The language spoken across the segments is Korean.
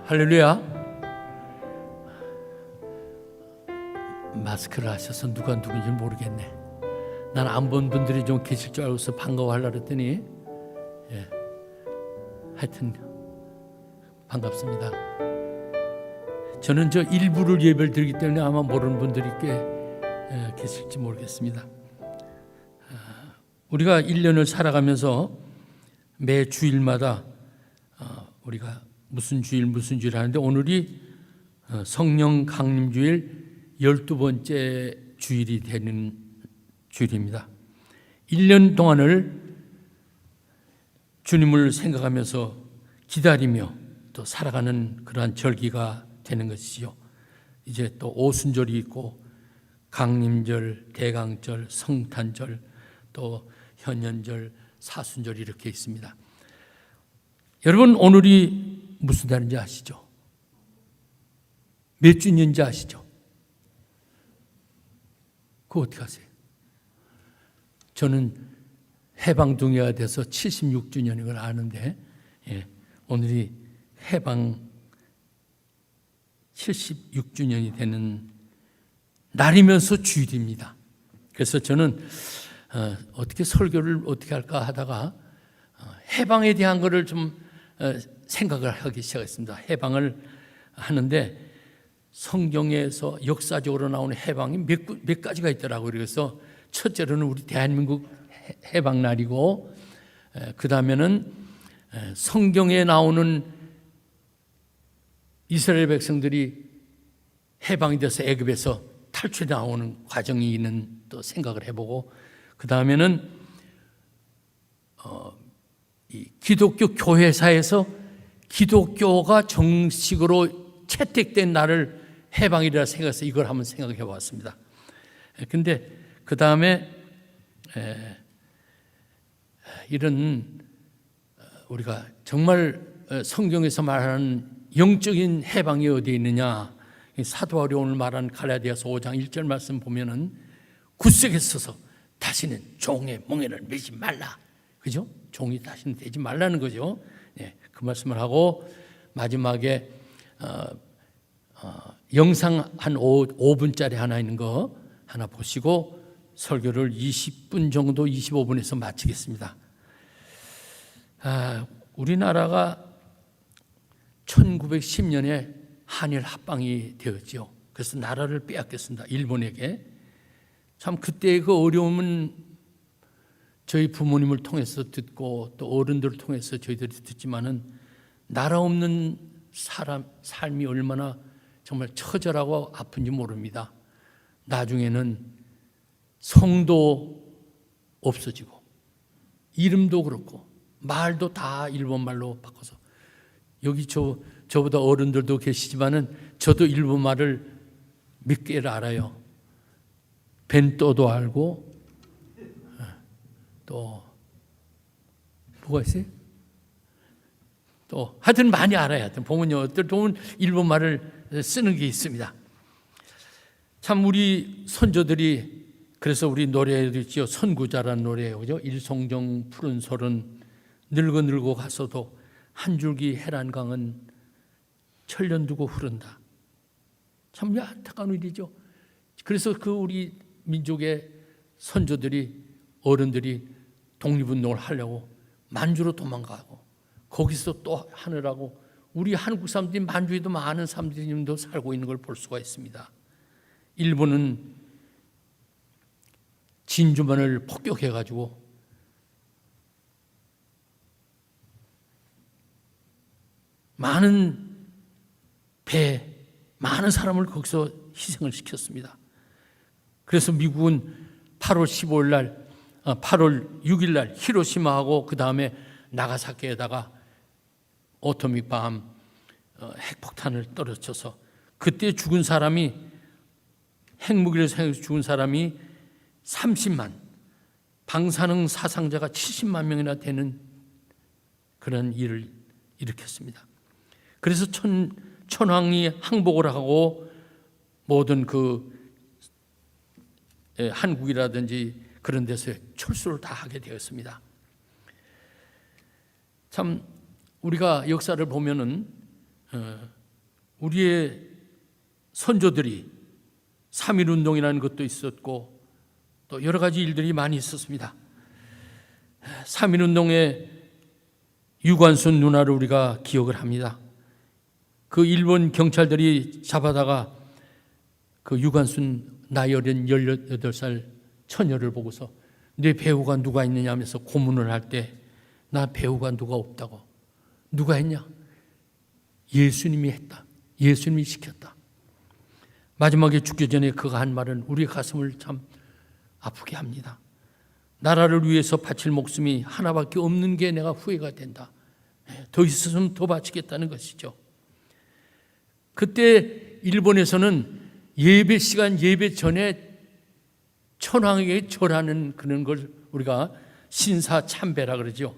할렐루야. 마스크를 하셔서 누가 누군지 모르겠네. 난 안 본 분들이 좀 계실 줄 알고서 반가워하려고 했더니 하여튼 반갑습니다. 저는 저 일부를 예배를 드리기 때문에 아마 모르는 분들이 꽤 계실지 모르겠습니다. 우리가 1년을 살아가면서 매 주일마다 우리가 무슨 주일 하는데 오늘이 성령 강림주일 12번째 주일이 되는 주일입니다. 1년 동안을 주님을 생각하면서 기다리며 또 살아가는 그러한 절기가 되는 것이죠. 이제 또 오순절이 있고 강림절, 대강절, 성탄절, 또 현년절, 사순절 이렇게 있습니다. 여러분 오늘이 무슨 날인지 아시죠? 몇 주년인지 아시죠? 그거 어떻게 아세요? 저는 해방둥이가 돼서 76주년인 걸 아는데 오늘이 해방 76주년이 되는 날이면서 주일입니다. 그래서 저는 어떻게 설교를 어떻게 할까 하다가 해방에 대한 것을 좀 생각을 하기 시작했습니다. 해방을 하는데 성경에서 역사적으로 나오는 해방이 몇 가지가 있더라고요. 그래서 첫째로는 우리 대한민국 해방날이고, 그 다음에는 성경에 나오는 이스라엘 백성들이 해방이 돼서 애굽에서 탈출해 나오는 과정이 있는 또 생각을 해보고, 그 다음에는 이 기독교 교회사에서 기독교가 정식으로 채택된 날을 해방이라 생각해서 이걸 한번 생각해 봤습니다. 근데 그 다음에 이런 우리가 정말 성경에서 말하는 영적인 해방이 어디에 있느냐, 사도 바울이 오늘 말한 갈라디아서 5장 1절 말씀 보면은 굳세게 서서 다시는 종의 멍에를 매지 말라, 그죠? 종이 다시는 되지 말라는 거죠. 그 말씀을 하고 마지막에 영상 한 5분짜리 하나 있는 거 하나 보시고 설교를 20분 정도 25분에서 마치겠습니다. 우리나라가 1910년에 한일 합방이 되었죠. 그래서 나라를 빼앗겼습니다. 일본에게. 참 그때의 그 어려움은 저희 부모님을 통해서 듣고 또 어른들을 통해서 저희들이 듣지만은 나라 없는 삶이 얼마나 정말 처절하고 아픈지 모릅니다. 나중에는 성도 없어지고 이름도 그렇고 말도 다 일본 말로 바꿔서, 여기 저보다 어른들도 계시지만은 저도 일본 말을 몇 개를 알아요. 벤또도 알고 또 뭐가 있어요? 또 하여튼 많이 알아요. 하여튼 부모님 어떨 보면 일본 말을 쓰는 게 있습니다. 참 우리 선조들이 그래서 우리 노래도 있죠. 선구자라는 노래예요, 그죠? 일송정 푸른 솔은 늙어 가서도 한 줄기 해란강은 천년 두고 흐른다. 참 안타까운 일이죠. 그래서 그 우리 민족의 선조들이 어른들이 독립운동을 하려고 만주로 도망가고 거기서 또 하느라고 우리 한국 사람들이 만주에도 많은 사람들이 지금도 살고 있는 걸 볼 수가 있습니다. 일본은 진주만을 폭격해가지고 많은 사람을 거기서 희생을 시켰습니다. 그래서 미국은 8월 6일 날 히로시마하고 그 다음에 나가사키에다가 오토믹 밤 핵폭탄을 떨어져서 그때 죽은 사람이, 핵무기를 사용해서 죽은 사람이 30만, 방사능 사상자가 70만 명이나 되는 그런 일을 일으켰습니다. 그래서 천황이 항복을 하고 모든 그 한국이라든지 그런 데서 철수를 다 하게 되었습니다. 참 우리가 역사를 보면은 우리의 선조들이 3.1운동이라는 것도 있었고 또 여러 가지 일들이 많이 있었습니다. 3.1운동의 유관순 누나를 우리가 기억을 합니다. 그 일본 경찰들이 잡아다가 그 유관순 나이 어린 18살 처녀를 보고서 내 배우가 누가 있느냐 하면서 고문을 할 때 나 배우가 누가 없다고. 누가 했냐? 예수님이 했다. 예수님이 시켰다. 마지막에 죽기 전에 그가 한 말은 우리 가슴을 참 아프게 합니다. 나라를 위해서 바칠 목숨이 하나밖에 없는 게 내가 후회가 된다. 더 있었으면 더 바치겠다는 것이죠. 그때 일본에서는 예배 시간 예배 전에 천황에게 절하는 그런 걸 우리가 신사참배라 그러죠.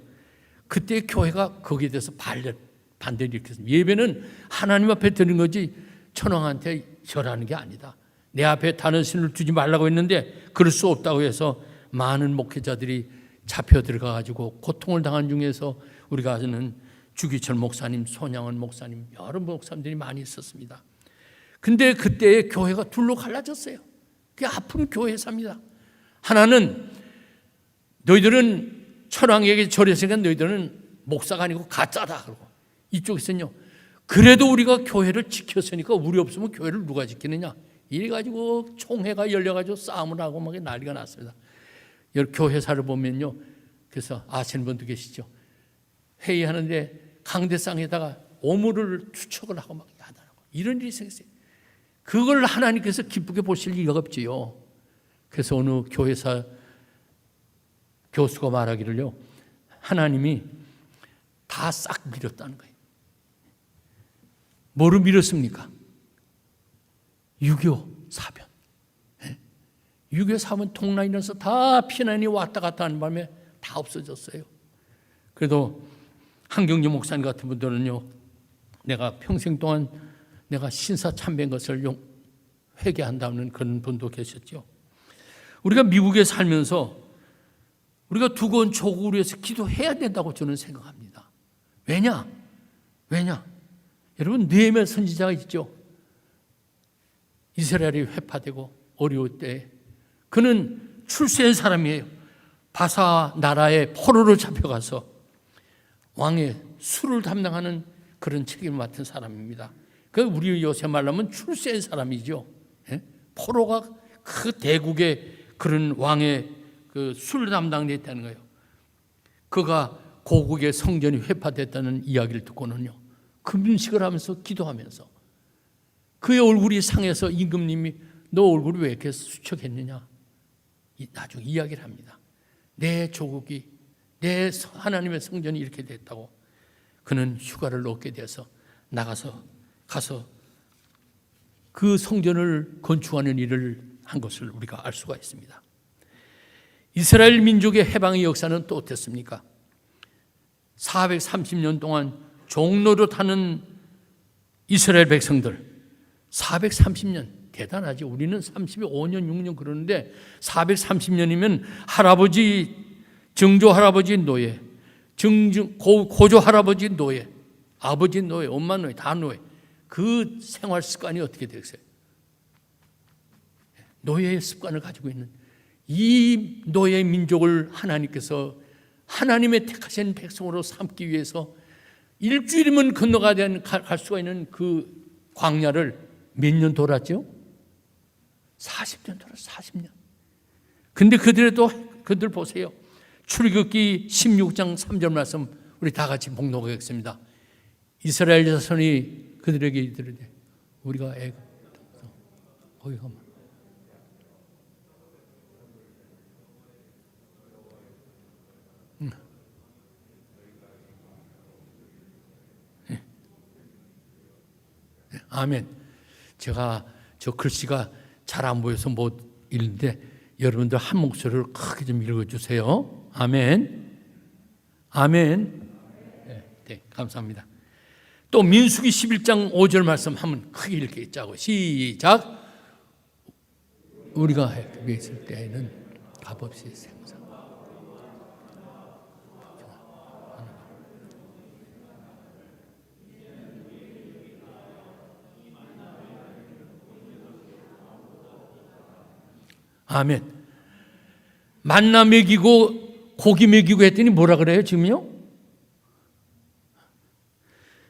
그때 교회가 거기에 대해서 반대를 일으켰습니다. 예배는 하나님 앞에 드리는 거지 천황한테 절하는 게 아니다. 내 앞에 다른 신을 두지 말라고 했는데 그럴 수 없다고 해서 많은 목회자들이 잡혀 들어가가지고 고통을 당한 중에서 우리가 아는 주기철 목사님, 손양원 목사님, 여러 목사님들이 많이 있었습니다. 근데 그때 교회가 둘로 갈라졌어요. 그게 아픈 교회사입니다. 하나는 너희들은 천황에게 절했으니까 너희들은 목사가 아니고 가짜다 그러고, 이쪽에서는요 그래도 우리가 교회를 지켰으니까 우리 없으면 교회를 누가 지키느냐 이래가지고 총회가 열려가지고 싸움을 하고 막 난리가 났습니다. 교회사를 보면요, 그래서 아시는 분도 계시죠. 회의하는데 강대상에다가 오물을 투척을 하고 막 야단하고 이런 일이 생겼어요. 그걸 하나님께서 기쁘게 보실 리가 없지요. 그래서 어느 교회사 교수가 말하기를요, 하나님이 다 싹 밀었다는 거예요. 뭐를 밀었습니까? 6.25 사변. 6.25 사변 동란 일어나서 다 피난이 왔다 갔다 하는 바람에 다 없어졌어요. 그래도 한경재 목사님 같은 분들은요, 내가 평생 동안 내가 신사 참배한 것을 회개한다는 그런 분도 계셨죠. 우리가 미국에 살면서 우리가 두꺼운 조국을 위해서 기도해야 된다고 저는 생각합니다. 왜냐? 여러분, 느헤미야 선지자가 있죠. 이스라엘이 회파되고 어려울 때 그는 출세한 사람이에요. 바사 나라의 포로로 잡혀가서 왕의 술을 담당하는 그런 책임을 맡은 사람입니다. 그 우리 요새 말하면 출세한 사람이죠. 포로가 그 대국의 그런 왕의 그 술 담당에 있다는 거예요. 그가 고국의 성전이 회파됐다는 이야기를 듣고는요, 금식을 하면서 기도하면서 그의 얼굴이 상해서 임금님이 너 얼굴이 왜 이렇게 수척했느냐 나중에 이야기를 합니다. 내 조국이, 내 하나님의 성전이 이렇게 됐다고. 그는 휴가를 얻게 돼서 가서 그 성전을 건축하는 일을 한 것을 우리가 알 수가 있습니다. 이스라엘 민족의 해방의 역사는 또 어땠습니까? 430년 동안 종노릇하는 이스라엘 백성들, 430년 대단하죠. 우리는 35년, 6년 그러는데 430년이면 할아버지, 증조 할아버지 노예, 고조 할아버지 노예, 아버지 노예, 엄마 노예, 다 노예. 그 생활 습관이 어떻게 되겠어요? 노예의 습관을 가지고 있는 이 노예 민족을 하나님께서 하나님의 택하신 백성으로 삼기 위해서 일주일이면 건너가야 갈 수가 있는 그 광야를 몇 년 돌았죠? 40년 돌았어요. 40년. 근데 그들 보세요. 출애굽기 16장 3절 말씀 우리 다 같이 봉독하겠습니다. 이스라엘 자손이 그들에게 이르되 우리가 애굽에서 거기 가면 아멘. 제가 저 글씨가 잘 안 보여서 못 읽는데 여러분들 한 목소리를 크게 좀 읽어주세요. 아멘. 아멘. 네, 감사합니다. 또 민수기 11장 5절 말씀 한번 크게 읽겠자고. 시작. 우리가 애굽에 있을 때에는 값없이 생사. 아멘. 만나 먹이고 고기 먹이고 했더니 뭐라 그래요 지금요?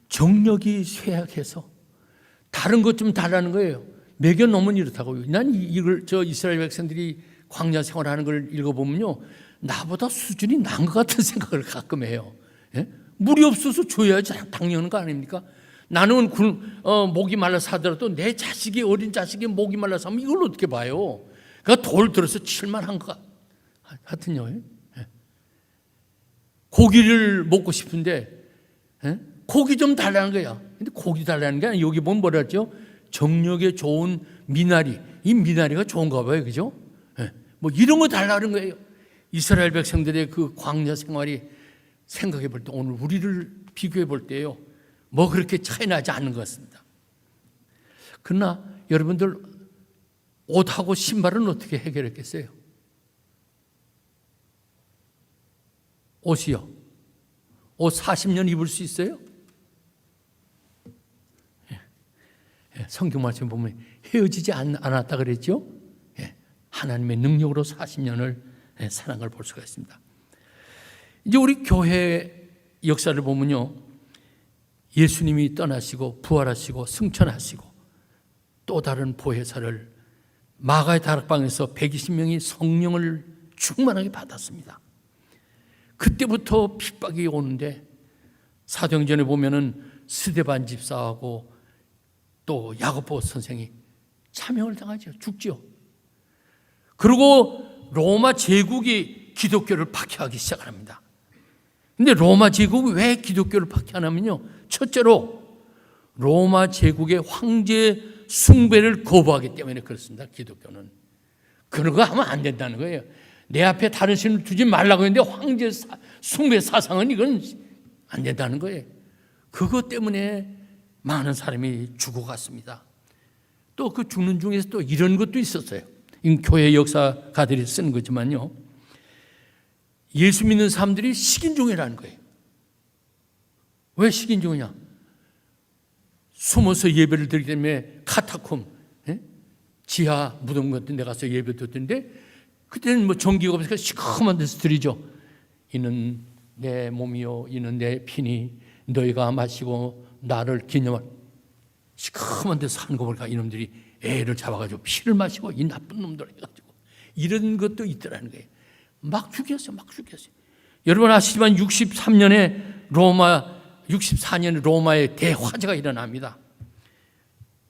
정력이 쇠약해서 다른 것 좀 달라는 거예요. 먹여 놓으면 이렇다고요. 난 이걸 저 이스라엘 백성들이 광야 생활하는 걸 읽어보면요, 나보다 수준이 난 것 같은 생각을 가끔 해요. 예? 물이 없어서 줘야지 당연한 거 아닙니까? 나는 목이 말라서 하더라도 내 자식이, 어린 자식이 목이 말라서 하면 이걸 어떻게 봐요? 그러니까 돌 들어서 칠만한 것 같은요. 예? 고기를 먹고 싶은데, 예? 고기 좀 달라는 거야. 근데 고기 달라는 게 아니라 여기 보면 뭐라 했죠? 정력에 좋은 미나리. 이 미나리가 좋은가 봐요. 그죠? 예. 뭐 이런 거 달라는 거예요. 이스라엘 백성들의 그 광야 생활이 생각해 볼 때, 오늘 우리를 비교해 볼 때요, 뭐 그렇게 차이 나지 않는 것 같습니다. 그러나 여러분들 옷하고 신발은 어떻게 해결했겠어요? 옷이요. 옷 40년 입을 수 있어요? 성경 말씀 보면 헤어지지 않았다 그랬죠? 하나님의 능력으로 40년을 사는 걸 볼 수가 있습니다. 이제 우리 교회 역사를 보면요, 예수님이 떠나시고 부활하시고 승천하시고 또 다른 보혜사를 마가의 다락방에서 120명이 성령을 충만하게 받았습니다. 그때부터 핍박이 오는데, 사도행전에 보면은 스데반 집사하고 또 야고보 선생이 참형을 당하죠. 죽죠. 그리고 로마 제국이 기독교를 박해하기 시작합니다. 근데 로마 제국이 왜 기독교를 박해하냐면요, 첫째로 로마 제국의 황제 숭배를 거부하기 때문에 그렇습니다. 기독교는 그런 거 하면 안 된다는 거예요. 내 앞에 다른 신을 두지 말라고 했는데 황제 숭배 사상은 이건 안 된다는 거예요. 그것 때문에 많은 사람이 죽어갔습니다. 또 그 죽는 중에서 또 이런 것도 있었어요. 교회 역사가들이 쓰는 거지만요, 예수 믿는 사람들이 식인종이라는 거예요. 왜 식인종이냐? 숨어서 예배를 드리기 때문에 카타콤, 지하 무덤 같은 데 가서 예배 드렸는데, 그때는 뭐 전기가 없으니까 시커먼 데서 드리죠. 이는 내 몸이요, 이는 내 피니 너희가 마시고 나를 기념할. 시커먼 데서 하는 거 보니까 이놈들이 애를 잡아가지고 피를 마시고, 이 나쁜 놈들 해가지고 이런 것도 있더라는 거예요. 막 죽였어요. 여러분 아시지만 64년에 로마의 대화재가 일어납니다.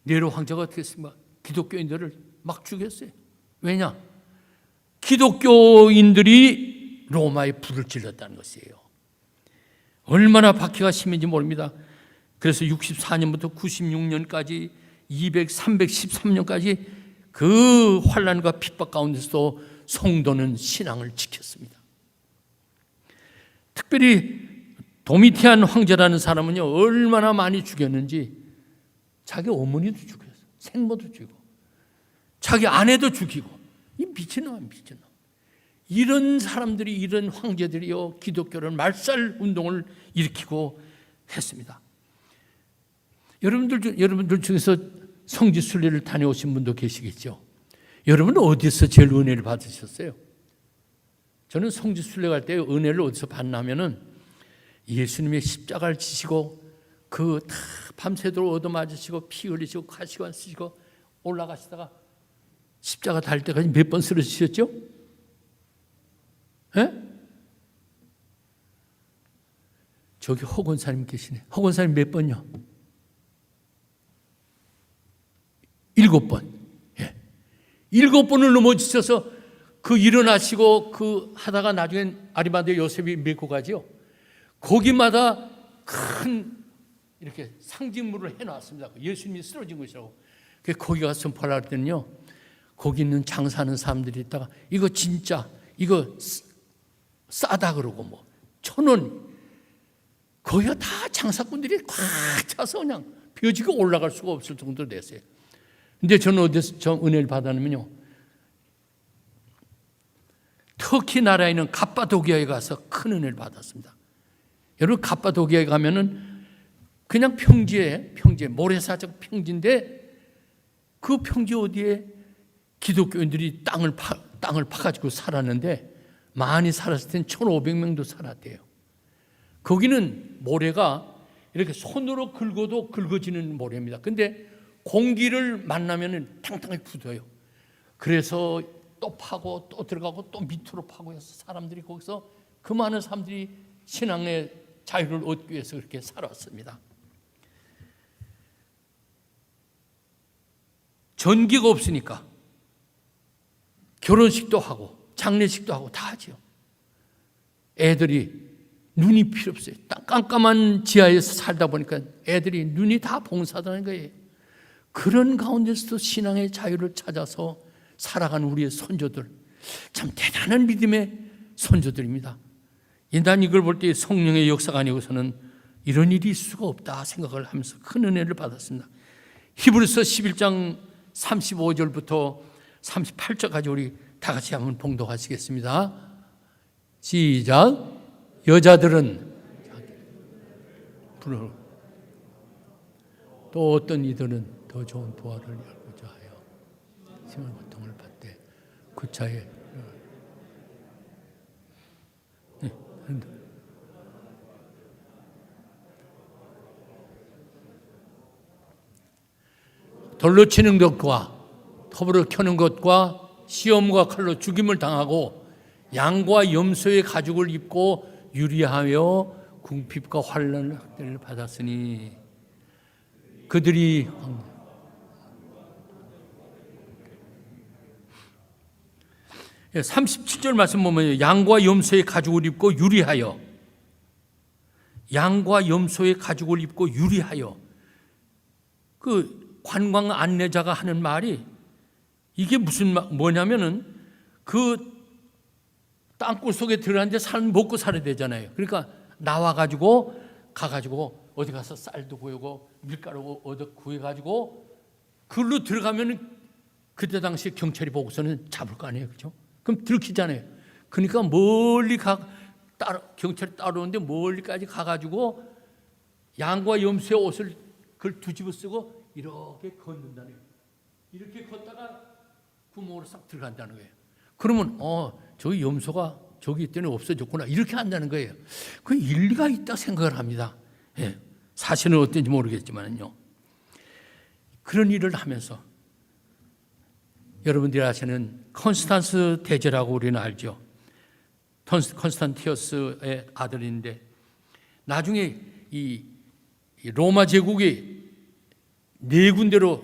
네로 황제가 어떻게 했습니까? 기독교인들을 막 죽였어요. 왜냐? 기독교인들이 로마에 불을 질렀다는 것이에요. 얼마나 박해가 심한지 모릅니다. 그래서 64년부터 96년까지 313년까지 그 환난과 핍박 가운데서도 성도는 신앙을 지켰습니다. 특별히 도미티안 황제라는 사람은요, 얼마나 많이 죽였는지 자기 어머니도 죽였어요. 생모도 죽이고 자기 아내도 죽이고. 이 미친놈. 이런 사람들이, 이런 황제들이요, 기독교를 말살 운동을 일으키고 했습니다. 여러분들 중에서 성지 순례를 다녀오신 분도 계시겠죠. 여러분은 어디서 제일 은혜를 받으셨어요? 저는 성지 순례 갈 때 은혜를 어디서 받냐면은, 예수님의 십자가를 지시고 그 다 밤새도록 얻어맞으시고 피 흘리시고 가시관 쓰시고 올라가시다가 십자가 달 때까지 몇 번 쓰러지셨죠? 예? 저기 허건사님 계시네. 허건사님 몇 번요? 7번. 예. 7번을 넘어지셔서 그 일어나시고 그 하다가 나중엔 아리마대 요셉이 메고 가지요. 거기마다 큰 이렇게 상징물을 해놨습니다. 예수님이 쓰러진 것이라고. 거기 가서 선포하려고 했더니요, 거기 있는 장사하는 사람들이 있다가 이거 진짜, 이거 싸다 그러고 뭐 1,000원. 거기가 다 장사꾼들이 꽉 차서 그냥 벼지고 올라갈 수가 없을 정도로 됐어요. 근데 저는 어디서 저 은혜를 받았냐면요, 터키 나라에 있는 갑바도기아에 가서 큰 은혜를 받았습니다. 여러분, 갑바도기아에 가면은 그냥 평지에 모래사장 평지인데, 그 평지 어디에 기독교인들이 땅을 땅을 파가지고 살았는데 많이 살았을 땐 1,500명도 살았대요. 거기는 모래가 이렇게 손으로 긁어도 긁어지는 모래입니다. 근데 공기를 만나면 탕탕하게 굳어요. 그래서 또 파고 또 들어가고 또 밑으로 파고 해서 사람들이 거기서 그 많은 사람들이 신앙의 자유를 얻기 위해서 그렇게 살았습니다. 전기가 없으니까 결혼식도 하고 장례식도 하고 다 하죠. 애들이 눈이 필요 없어요. 깜깜한 지하에서 살다 보니까 애들이 눈이 다 봉사하는 거예요. 그런 가운데서도 신앙의 자유를 찾아서 살아가는 우리의 선조들, 참 대단한 믿음의 선조들입니다. 난 이걸 볼 때 성령의 역사가 아니고서는 이런 일이 있을 수가 없다 생각을 하면서 큰 은혜를 받았습니다. 히브리서 11장 35절부터 38절까지 우리 다 같이 한번 봉독하시겠습니다. 시작. 여자들은 또 어떤 이들은 더 좋은 부활을 열고자 하여 심한 고통을 받되 구차에 돌로 치는 것과 톱으로 켜는 것과 시험과 칼로 죽임을 당하고 양과 염소의 가죽을 입고 유리하여 궁핍과 환난을 받았으니 그들이 37절 말씀 보면 양과 염소의 가죽을 입고 유리하여, 양과 염소의 가죽을 입고 유리하여, 그 관광 안내자가 하는 말이 이게 무슨 뭐냐면은 그 땅굴 속에 들어갔는데 사람 먹고 살아야 되잖아요. 그러니까 나와가지고 가가지고 어디 가서 쌀도 구하고 밀가루 얻어 구해가지고 그걸로 들어가면은 그때 당시에 경찰이 보고서는 잡을 거 아니에요, 그렇죠? 그럼 들키잖아요. 그러니까 멀리 경찰이 따라오는데 멀리까지 가가지고 양과 염소의 옷을 그걸 뒤집어 쓰고 이렇게 걷는다는 거예요. 이렇게 걷다가 구멍으로 싹 들어간다는 거예요. 그러면 저기 염소가 저기 있더니 없어졌구나 이렇게 한다는 거예요. 그 일리가 있다 생각을 합니다. 예, 사실은 어떤지 모르겠지만요. 그런 일을 하면서 여러분들이 아시는 콘스탄스 대제라고 우리는 알죠. 콘스탄티어스의 아들인데 나중에 이 로마 제국이 네 군데로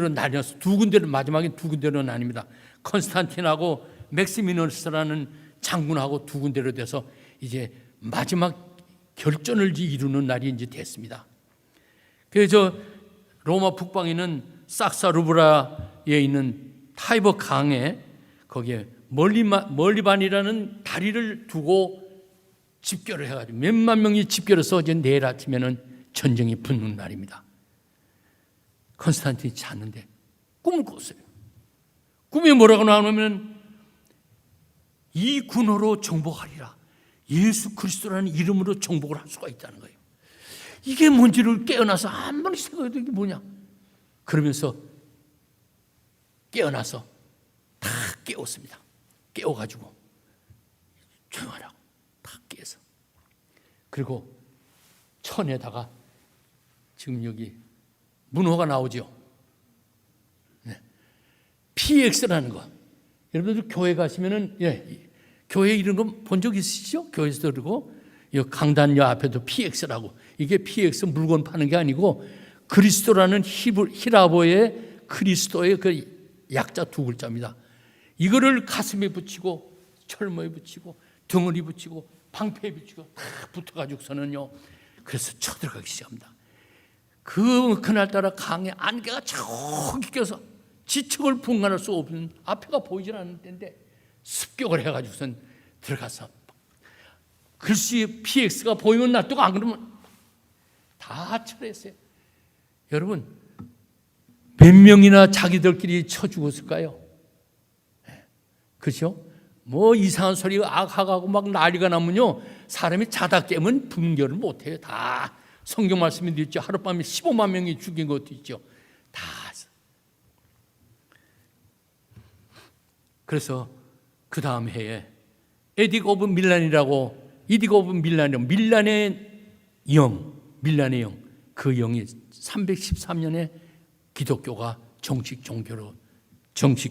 나뉘어서 두 군데로, 마지막에 두 군데로 나뉩니다. 콘스탄틴하고 맥시미너스라는 장군하고 두 군데로 돼서 이제 마지막 결전을 이루는 날이 이제 됐습니다. 그래서 로마 북방에 있는 삭사루브라에 있는 타이버 강에 거기에 멀리반이라는 다리를 두고 집결을 해가지고 몇만 명이 집결해서 이제 내일 아침에는 전쟁이 붙는 날입니다. 콘스탄틴이 잤는데 꿈을 꿨어요. 꿈에 뭐라고 나오냐면 이 군호로 정복하리라. 예수 그리스도라는 이름으로 정복을 할 수가 있다는 거예요. 이게 뭔지를 깨어나서 아무리 생각해도 이게 뭐냐. 그러면서 깨어나서 다 깨웠습니다. 깨워가지고 조용하라고 다 깨서 그리고 천에다가 지금 여기 문호가 나오죠. 네. PX라는 거. 여러분들 교회 가시면은 교회 이런 거 본 적 있으시죠? 교회에서 들고 강단녀 앞에도 PX라고. 이게 PX 물건 파는 게 아니고 그리스도라는 히라보의 그리스도의 그 약자 두 글자입니다. 이거를 가슴에 붙이고 철모에 붙이고 덩어리 붙이고 방패에 붙이고 다 붙어가지고서는요. 그래서 쳐들어가기 시작합니다. 그날따라 강에 안개가 저기 껴서 지척을 분간할 수 없는 앞에가 보이질 않는 때인데 습격을 해가지고선 들어가서 글씨 PX가 보이면 놔두고 안 그러면 다 철회했어요. 여러분 몇 명이나 자기들끼리 쳐 죽었을까요? 그렇죠? 뭐 이상한 소리가 악하고 막 난리가 나면요 사람이 자다 깨면 분별을 못해요. 다 성경 말씀이 있죠. 하룻밤에 15만 명이 죽인 것도 있죠. 다 그래서 그 다음 해에 에딕 오브 밀란이라고, 밀란의 영, 그 영이 313년에 기독교가 정식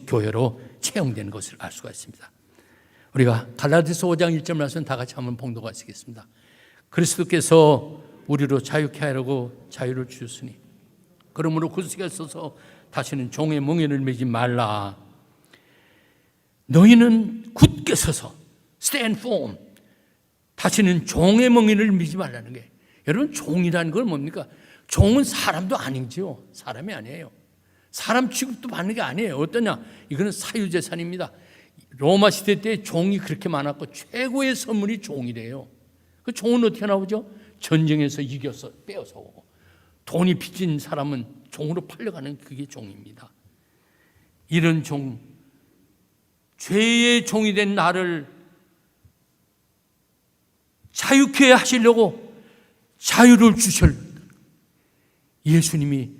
교회로 채용된 것을 알 수가 있습니다. 우리가 갈라디아서 5장 1절 말씀 다 같이 한번 봉독하시겠습니다. 그리스도께서 우리로 자유케 하려고 자유를 주셨으니 그러므로 굳게 서서 다시는 종의 멍에를 매지 말라. 너희는 굳게 서서 stand firm. 다시는 종의 멍에를 매지 말라는 게, 여러분 종이라는 건 뭡니까? 종은 사람도 아니죠. 사람이 아니에요. 사람 취급도 받는 게 아니에요. 어떠냐? 이거는 사유재산입니다. 로마 시대 때 종이 그렇게 많았고 최고의 선물이 종이래요. 그 종은 어떻게 나오죠? 전쟁에서 이겨서 빼어서 오고, 돈이 빚진 사람은 종으로 팔려가는 그게 종입니다. 이런 종, 죄의 종이 된 나를 자유케 하시려고 자유를 주실, 예수님이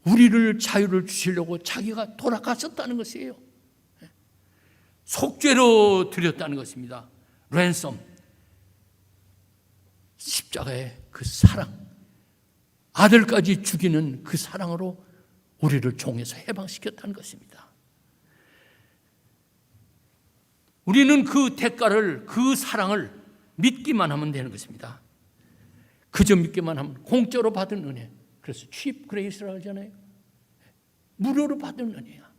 우리를 자유를 주시려고 자기가 돌아가셨다는 것이에요. 속죄로 드렸다는 것입니다. 랜섬, 십자가의 그 사랑, 아들까지 죽이는 그 사랑으로 우리를 종에서 해방시켰다는 것입니다. 우리는 그 대가를, 그 사랑을 믿기만 하면 되는 것입니다. 그저 믿기만 하면 공짜로 받은 은혜, 그래서 cheap grace라고 하잖아요. 무료로 받은 은혜야.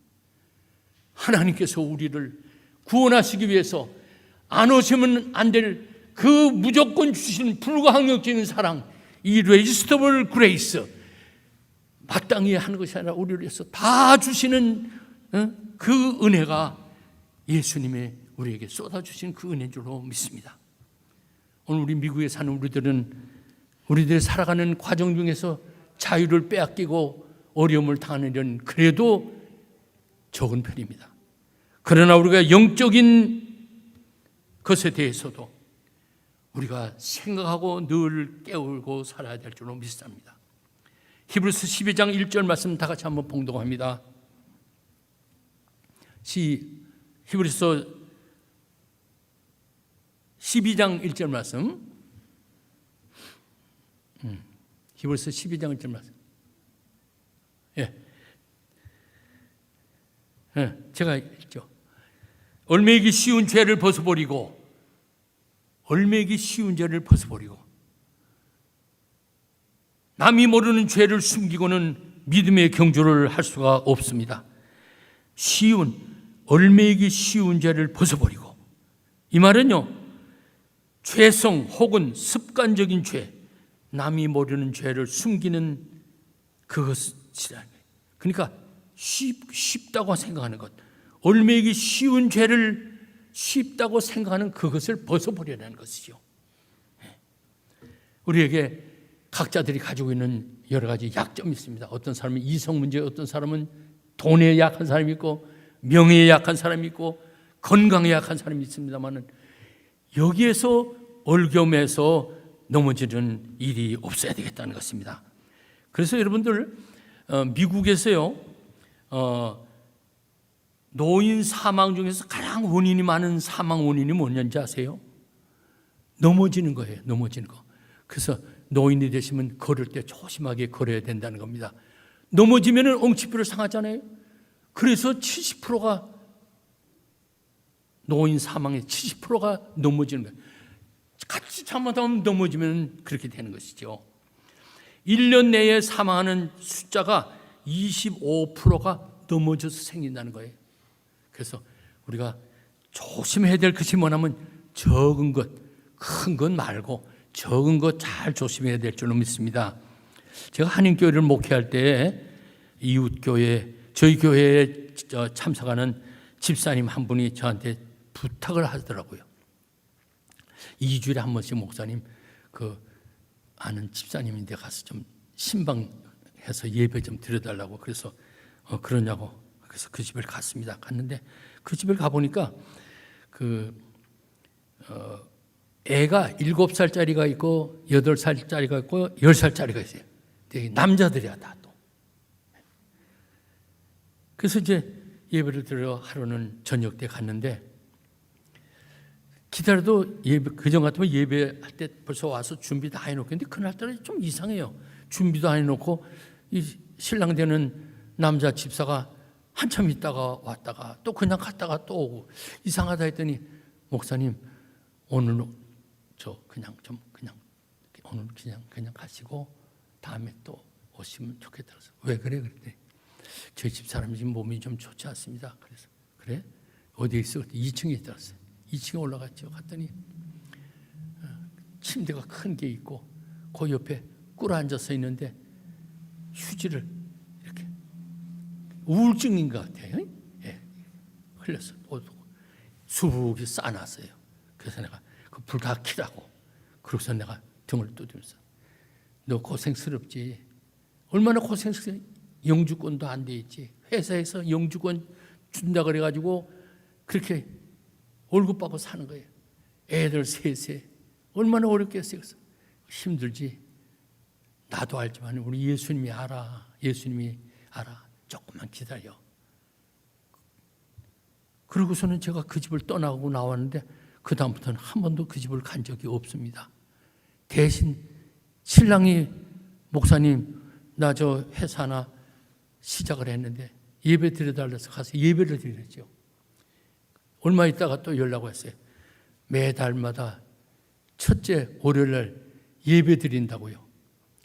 하나님께서 우리를 구원하시기 위해서 안 오시면 안 될 그 무조건 주신 불가항력적인 사랑, 이 irresistible grace, 마땅히 하는 것이 아니라 우리를 위해서 다 주시는 그 은혜가 예수님의 우리에게 쏟아주신 그 은혜인 줄로 믿습니다. 오늘 우리 미국에 사는 우리들이 살아가는 과정 중에서 자유를 빼앗기고 어려움을 당하는 일은 그래도 적은 편입니다. 그러나 우리가 영적인 것에 대해서도 우리가 생각하고 늘 깨우고 살아야 될 줄로 믿습니다. 히브리서 12장 1절 말씀 다 같이 한번 봉독합니다. 히브리서 12장 1절 말씀. 히브리서 12장 1절 말씀. 제가 읽죠. 얼매기 쉬운 죄를 벗어버리고, 남이 모르는 죄를 숨기고는 믿음의 경주를 할 수가 없습니다. 얼매기 쉬운 죄를 벗어버리고, 이 말은요, 죄성 혹은 습관적인 죄, 남이 모르는 죄를 숨기는 그것이라는 거예요. 그러니까 쉽다고 생각하는 것, 얼매기 쉬운 죄를 쉽다고 생각하는 그것을 벗어버리라는 것이죠. 우리에게 각자들이 가지고 있는 여러 가지 약점이 있습니다. 어떤 사람은 이성 문제, 어떤 사람은 돈에 약한 사람이 있고, 명예에 약한 사람이 있고, 건강에 약한 사람이 있습니다만, 여기에서 얼겸해서 넘어지는 일이 없어야 되겠다는 것입니다. 그래서 여러분들, 미국에서요, 노인 사망 중에서 가장 원인이 많은 사망 원인이 뭐냐는지 아세요? 넘어지는 거예요. 넘어지는 거. 그래서 노인이 되시면 걸을 때 조심하게 걸어야 된다는 겁니다. 넘어지면 엉치뼈를 상하잖아요. 그래서 70%가 노인 사망의 70%가 넘어지는 거예요. 같이 잘못하면 넘어지면 그렇게 되는 것이죠. 1년 내에 사망하는 숫자가 25%가 넘어져서 생긴다는 거예요. 그래서 우리가 조심해야 될 것이 뭐냐면 적은 것, 큰 것 말고 적은 것 잘 조심해야 될 줄로 믿습니다. 제가 한인교회를 목회할 때 이웃교회, 저희 교회에 참석하는 집사님 한 분이 저한테 부탁을 하더라고요. 2주일에 한 번씩 목사님, 아는 집사님인데 가서 좀 신방해서 예배 좀 드려달라고. 그래서 그러냐고. 그래서 그 집을 갔습니다. 갔는데 그 집을 가보니까 애가 7살짜리가 있고 8살짜리가 있고 10살짜리가 있어요. 남자들이야 다 또. 그래서 이제 예배를 드려 하루는 저녁 때 갔는데 기다려도 예배, 그전 같으면 예배할 때 벌써 와서 준비 다 해놓고 근데 그날따라 좀 이상해요. 준비도 안 해놓고 이 신랑 되는 남자 집사가 한참 있다가 왔다가 또 그냥 갔다가 또 오고 이상하다 했더니 목사님 오늘은 저 그냥 오늘 그냥 가시고 다음에 또 오시면 좋겠다. 그래서 왜 그래? 그랬더니 저희 집 사람이 지금 몸이 좀 좋지 않습니다. 그래서 그래? 어디에 있어? 2층에 있더라고요. 2층에 올라갔죠. 갔더니 침대가 큰 게 있고 그 옆에 꿇어 앉아서 있는데 휴지를 이렇게 우울증인 것 같아요. 예, 흘렸어. 수북이 싸놨어요. 그래서 내가 그 불 다 켜라고. 그래서 내가 등을 두드면서 너 고생스럽지. 얼마나 고생스러워. 영주권도 안 돼 있지. 회사에서 영주권 준다 그래가지고 그렇게 월급 받고 사는 거예요. 애들 셋에 얼마나 어렵겠어요. 힘들지. 나도 알지만 우리 예수님이 알아. 예수님이 알아. 조금만 기다려. 그러고서는 제가 그 집을 떠나고 나왔는데 그 다음부터는 한 번도 그 집을 간 적이 없습니다. 대신 신랑이 목사님 나 저 회사 하나 시작을 했는데 예배 드려달라서 가서 예배를 드렸죠. 얼마 있다가 또 연락 왔어요. 매달마다 첫째 월요일날 예배 드린다고요.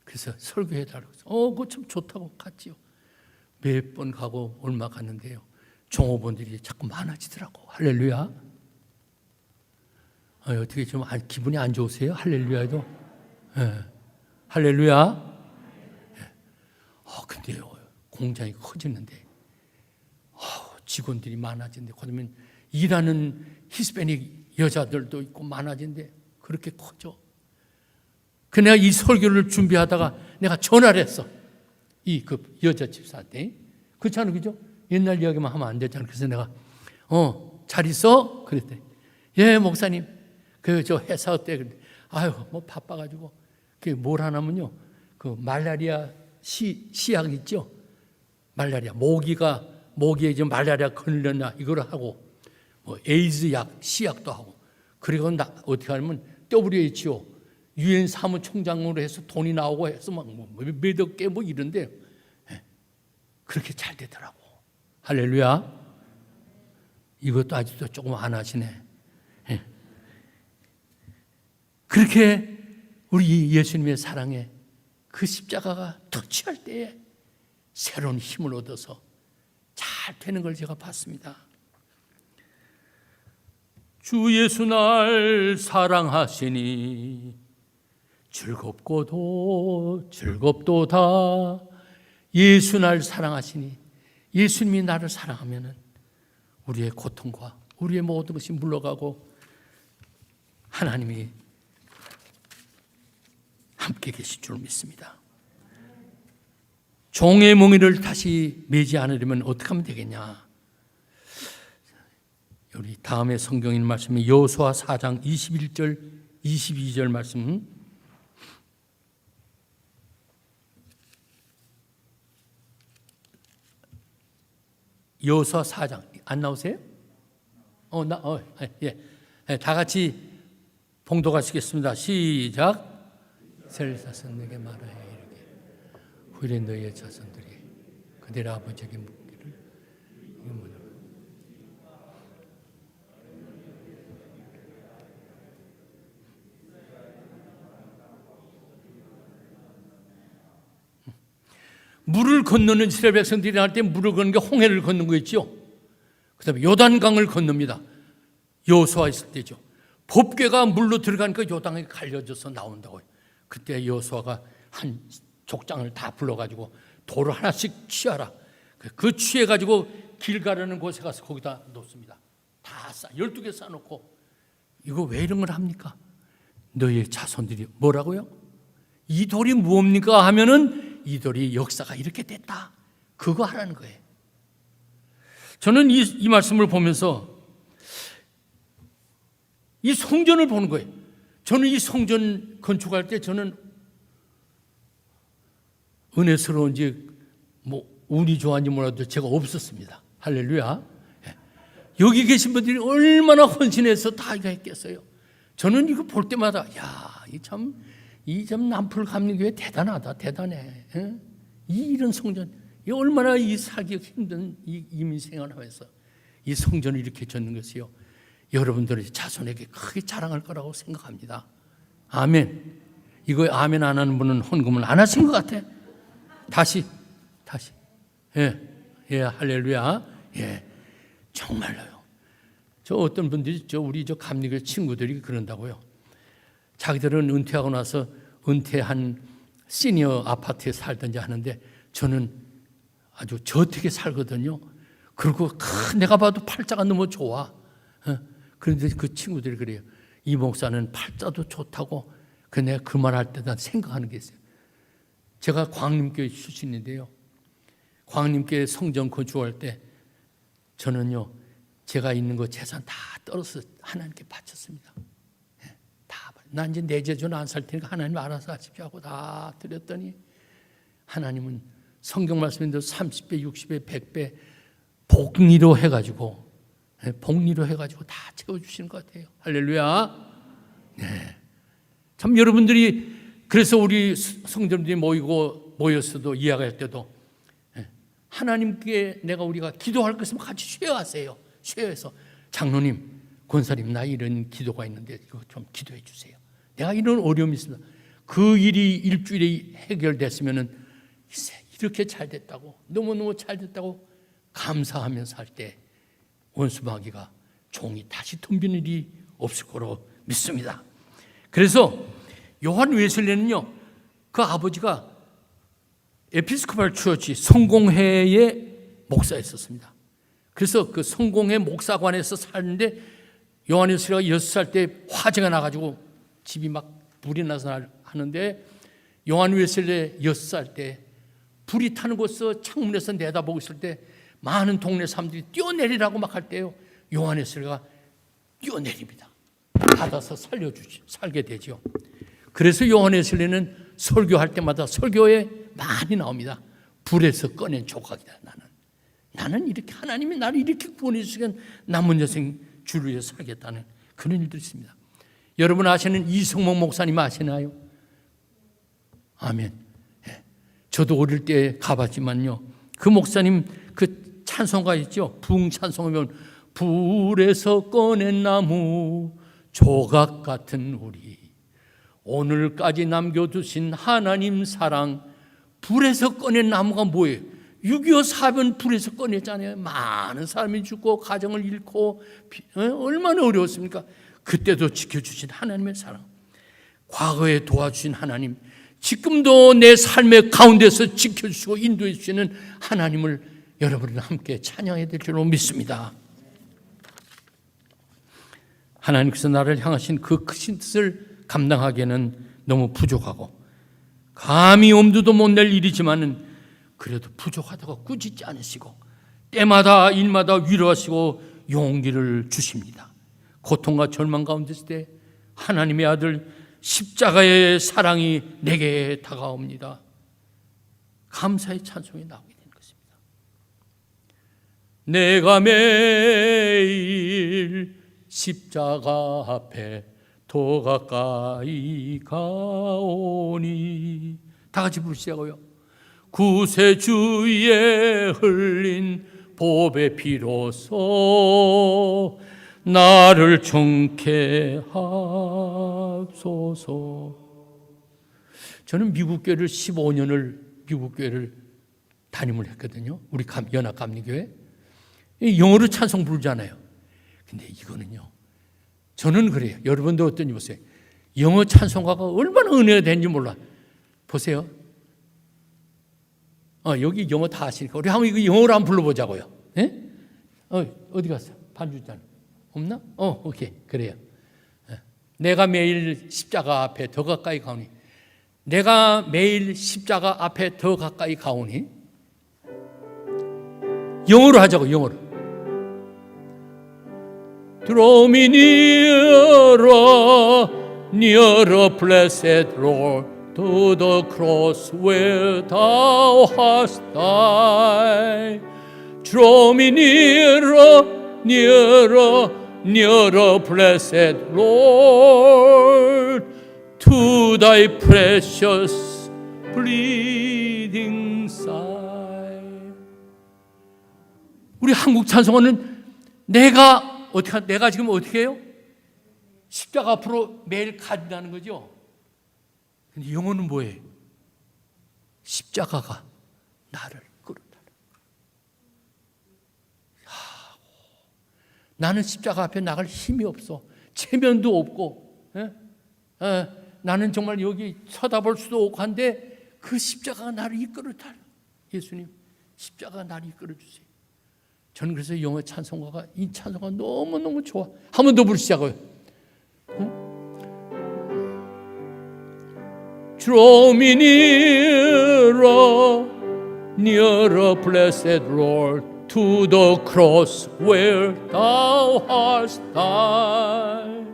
그래서 설교해달라고 해서 그거 참 좋다고 갔지요. 몇 번 가고 얼마 갔는데요. 종업원들이 자꾸 많아지더라고. 할렐루야. 어떻게 좀 기분이 안 좋으세요? 할렐루야에도? 네. 할렐루야. 네. 근데요 공장이 커지는데 직원들이 많아진대. 그러면 일하는 히스패닉 여자들도 있고 많아진대. 그렇게 커져. 그 내가 이 설교를 준비하다가 내가 전화를 했어. 그 여자 집사한테. 그렇잖아, 그죠? 옛날 이야기만 하면 안 되잖아. 그래서 내가 잘 있어? 그랬더니 예 목사님 그 저 회사 어때? 아유 뭐 바빠가지고 그게 뭘 하냐면요 그 말라리아 시약 있죠? 말라리아 모기에 이제 말라리아 걸렸나 이걸 하고 뭐 에이즈 약 시약도 하고 그리고 어떻게 하냐면 WHO UN 사무총장으로 해서 돈이 나오고 해서 막 몇억 개 뭐 이런데 그렇게 잘 되더라고. 할렐루야. 이것도 아직도 조금 안 하시네. 그렇게 우리 예수님의 사랑에 그 십자가가 터치할 때에 새로운 힘을 얻어서 잘 되는 걸 제가 봤습니다. 주 예수 날 사랑하시니 즐겁도다. 예수 날 사랑하시니 예수님이 나를 사랑하면은 우리의 고통과 우리의 모든 것이 물러가고 하나님이 함께 계실 줄 믿습니다. 종의 몽이를 다시 매지 않으려면 어떻게 하면 되겠냐? 우리 다음에 성경 있는 말씀이 여호수아 4장 21절 22절 말씀. 여호수아 4장 안 나오세요? 다 같이 봉독하시겠습니다. 시작. 이스라엘 자손에게 말하여 이르게 후일에 너희의 자손들이 그들의 아버지에게 묻기를 이게 뭐냐? 물을 건너는 이스라엘 백성들이 할 때 물을 건는 게 홍해를 건넌 거 있죠. 그다음에 요단강을 건넙니다. 여호수아 있을 때죠. 법궤가 물로 들어가니까 요단강이 갈려져서 나온다고요. 그때 여호수아가 한 족장을 다 불러가지고 돌을 하나씩 취하라. 그 취해가지고 길 가르는 곳에 가서 거기다 놓습니다. 다 12개 쌓아놓고 이거 왜 이런 걸 합니까? 너희의 자손들이 뭐라고요? 이 돌이 무엇입니까? 하면은 이 돌이 역사가 이렇게 됐다. 그거 하라는 거예요. 저는 이 말씀을 보면서 이 성전을 보는 거예요. 저는 이 성전 건축할 때 저는 은혜스러운지 뭐 운이 좋았는지 몰라도 제가 없었습니다. 할렐루야. 예. 여기 계신 분들이 얼마나 헌신해서 다 이거 했겠어요. 저는 이거 볼 때마다 이 참 남풀 감리교회 대단하다, 대단해. 예? 이런 성전, 이 얼마나 이 살기 힘든 이 이민 생활하면서 이 성전을 이렇게 짓는 것이요, 여러분들의 자손에게 크게 자랑할 거라고 생각합니다. 아멘. 이거 아멘 안 하는 분은 헌금을 안 하신 것 같아. 다시. 예, 할렐루야. 예, 정말로요. 저 어떤 분들이 우리 감리교 친구들이 그런다고요. 자기들은 은퇴하고 나서 은퇴한 시니어 아파트에 살든지 하는데 저는 아주 저택에 살거든요. 그리고 내가 봐도 팔자가 너무 좋아. 그런데 그 친구들이 그래요. 이 목사는 팔자도 좋다고. 내가 그 말 할 때 난 생각하는 게 있어요. 제가 광림교회 출신인데요. 광림교회 성전 건축할 때 저는요, 제가 있는 거 재산 다 떨어서 하나님께 바쳤습니다. 난 이제 내 재주는 안 살 테니까 하나님 알아서 하십시오 하고 다 드렸더니 하나님은 성경 말씀인데 30배, 60배, 100배 복리로 해가지고 다 채워주시는 것 같아요. 할렐루야. 네. 참 여러분들이 그래서 우리 성전들이 모였어도 이야기할 때도 하나님께 우리가 기도할 것이면 같이 쉐어하세요. 쉐어해서 장로님, 권사님, 나 이런 기도가 있는데 이거 좀 기도해 주세요. 내가 이런 어려움이 있습니다. 그 일이 일주일에 해결됐으면은 이렇게 잘 됐다고, 너무너무 잘 됐다고 감사하면서 할 때 원수마귀가 종이 다시 덤비는 일이 없을 거로 믿습니다. 그래서 요한 웨슬리는요, 그 아버지가 에피스코팔 처치 성공회의 목사였었습니다. 그래서 그 성공회 목사관에서 살는데 요한 웨슬리가 6살 때 화재가 나가지고 집이 막 불이 나서 하는데 요한 웨슬리 6살 때 불이 타는 곳에서 창문에서 내다보고 있을 때 많은 동네 사람들이 뛰어내리라고 막 할 때요, 요한 웨슬리가 뛰어내립니다. 받아서 살게 되죠. 그래서 요한 웨슬리는 설교할 때마다 설교에 많이 나옵니다. 불에서 꺼낸 조각이다. 나는 이렇게 하나님이 나를 이렇게 구원해 주시면 남은 여생 주를 위해 살겠다는 그런 일들이 있습니다. 여러분 아시는 이성목 목사님 아시나요? 아멘. 예. 저도 어릴 때 가봤지만요, 그 목사님 그 찬송가 있죠. 부흥 찬송하면 불에서 꺼낸 나무 조각 같은 우리, 오늘까지 남겨두신 하나님 사랑. 불에서 꺼낸 나무가 뭐예요? 6.25 사변 불에서 꺼냈잖아요. 많은 사람이 죽고 가정을 잃고 얼마나 어려웠습니까? 그때도 지켜주신 하나님의 사랑, 과거에 도와주신 하나님, 지금도 내 삶의 가운데서 지켜주시고 인도해 주시는 하나님을 여러분은 함께 찬양해야 될 줄로 믿습니다. 하나님께서 나를 향하신 그 크신 뜻을 감당하기에는 너무 부족하고 감히 엄두도 못 낼 일이지만은 그래도 부족하다고 꾸짖지 않으시고 때마다 일마다 위로하시고 용기를 주십니다. 고통과 절망 가운데 있을 때 하나님의 아들 십자가의 사랑이 내게 다가옵니다. 감사의 찬송이 나오게 되는 것입니다. 내가 매일 십자가 앞에 더 가까이 가오니, 다 같이 부르시자고요. 구세주에 흘린 보배 피로써 나를 정케 하소서. 저는 미국 교회를 15년을 미국 교회를 담임을 했거든요. 우리 연합감리교회 영어로 찬송 부르잖아요. 근데 이거는요, 저는 그래요. 여러분도 어떤지 보세요. 영어 찬송가가 얼마나 은혜가 되는지 몰라. 보세요. 여기 영어 다 아시니까 우리 한번 이거 영어로 한번 불러보자고요. 예? 어디 갔어? 반주자는 없나? 오케이, 그래요. 내가 매일 십자가 앞에 더 가까이 가오니, 내가 매일 십자가 앞에 더 가까이 가오니. 영어로 하자고, 영어로. Draw me nearer, nearer, blessed Lord, to the cross where thou hast died. 주 Draw me nearer, nearer, nearer, blessed Lord, to thy precious bleeding side. 우리 한국 찬송가는 내가 지금 어떻게 해요? 십자가 앞으로 매일 간다는 거죠. 근데 영어는 뭐예요? 십자가가 나를 끌어다녀. 나는 십자가 앞에 나갈 힘이 없어. 체면도 없고, 나는 정말 여기 쳐다볼 수도 없고 한데 그 십자가가 나를 이끌어다녀. 예수님, 십자가가 나를 이끌어주세요. 저는 그래서 이 찬송가가 너무너무 좋아. 한 번 더 부르시자고요. Draw me nearer, nearer, blessed Lord, to the cross where thou hast died.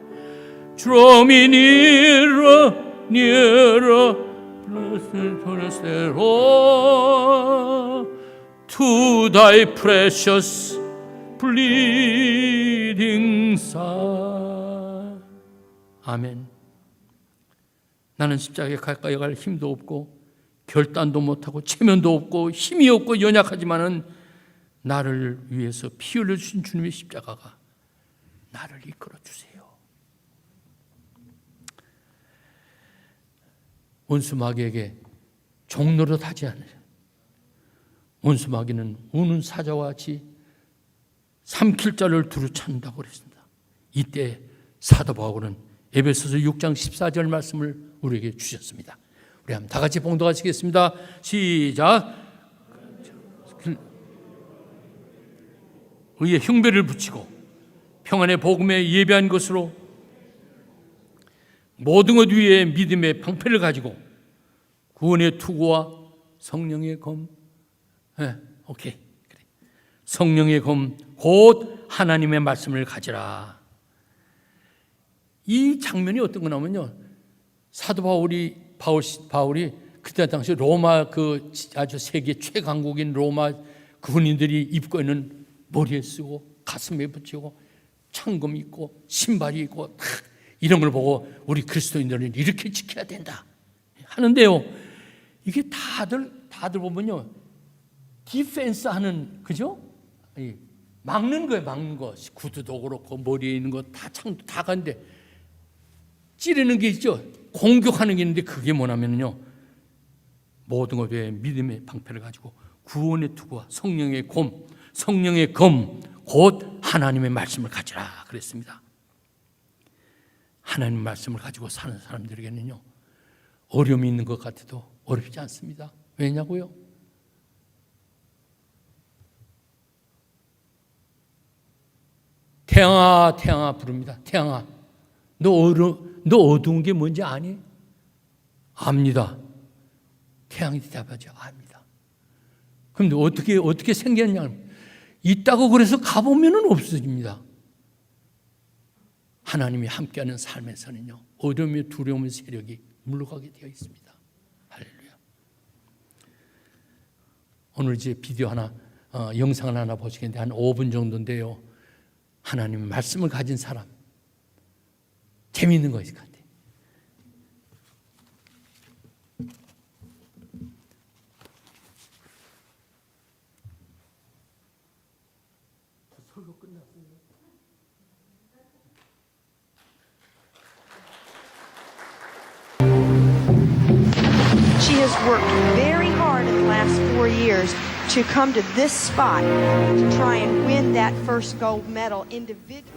Draw me nearer, nearer, blessed Lord, to thy precious bleeding side. 아멘. 나는 십자가에 가까이 갈 힘도 없고 결단도 못하고 체면도 없고 힘이 없고 연약하지만은 나를 위해서 피 흘려주신 주님의 십자가가 나를 이끌어 주세요. 원수 마귀에게 종노릇 하지 않으세요. 원수 마귀는 우는 사자와 같이 삼킬 자를 두루 찾는다고 그랬습니다. 이때 사도 바울은 에베소서 6장 14절 말씀을 우리에게 주셨습니다. 우리 한번 다 같이 봉독하시겠습니다. 시작. 의의 흉배를 붙이고 평안의 복음에 예배한 것으로 모든 것 위에 믿음의 방패를 가지고 구원의 투구와 성령의 검, 오케이. 그래. 성령의 검, 곧 하나님의 말씀을 가지라. 이 장면이 어떤 거냐면요, 사도 바울이 그때 당시 로마 그 아주 세계 최강국인 로마 군인들이 입고 있는 머리에 쓰고 가슴에 붙이고 창금 있고 신발이 있고 이런 걸 보고 우리 그리스도인들은 이렇게 지켜야 된다 하는데요, 이게 다들 보면요 디펜스 하는, 그죠? 막는 거예요. 막는 거. 구두도 그렇고 머리에 있는 거 다 창도 다 가는데 찌르는 게 있죠. 공격하는 게 있는데 그게 뭐냐면요, 모든 것 외에 믿음의 방패를 가지고 구원의 투구와 성령의 검, 곧 하나님의 말씀을 가지라 그랬습니다. 하나님의 말씀을 가지고 사는 사람들에게는요, 어려움이 있는 것 같아도 어렵지 않습니다. 왜냐고요? 태양아, 태양아 부릅니다. 태양아, 너 어두운 게 뭔지 아니? 압니다. 태양이 대답하죠. 압니다. 그런데 어떻게 생겼냐? 있다고 그래서 가보면은 없어집니다. 하나님이 함께하는 삶에서는요, 어려움의 두려움의 세력이 물러가게 되어 있습니다. 할렐루야. 오늘 이제 비디오 하나, 영상을 하나 보시겠는데 한 5분 정도인데요, 하나님의 말씀을 가진 사람, 재미있는 거 있을 것 같아요. 설교 끝났어요. She has worked very hard in the last 4 years to come to this spot to try and win that first gold medal individually.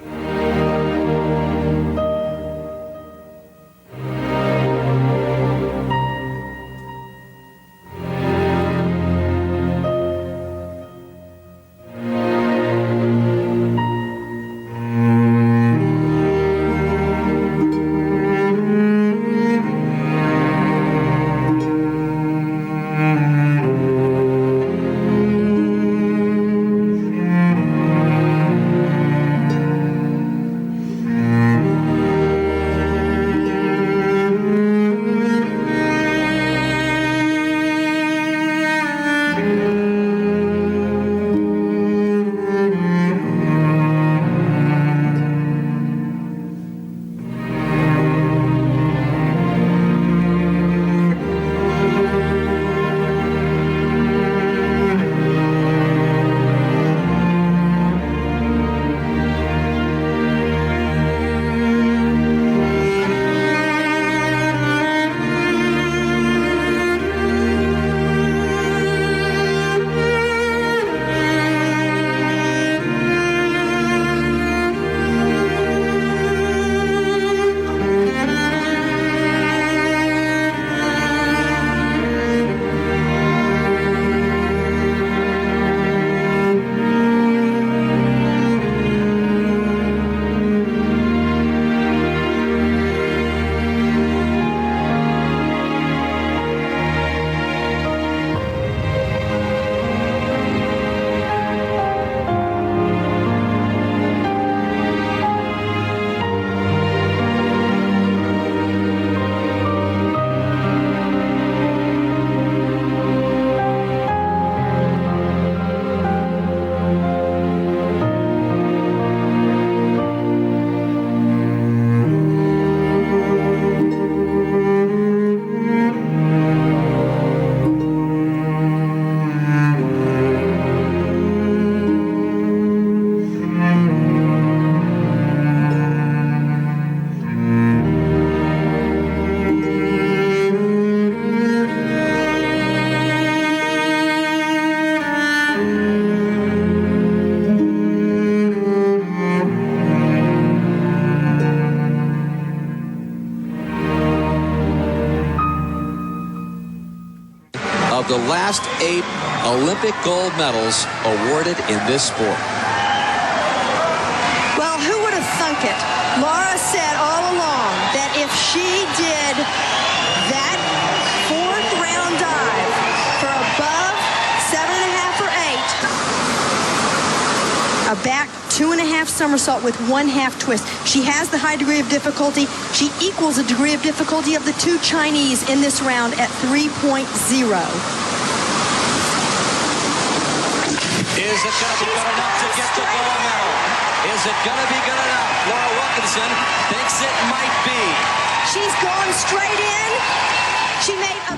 last 8 Olympic gold medals awarded in this sport. Well, who would have thunk it? Laura said all along that if she did that fourth round dive for above 7.5 or 8, a back 2.5 somersault with 1/2 twist, she has the high degree of difficulty. She equals the degree of difficulty of the 2 Chinese in this round at 3.0. Is it going to be good enough to get the gold medal? Is it going to be good enough? Laura Wilkinson thinks it might be. She's gone straight in. She made a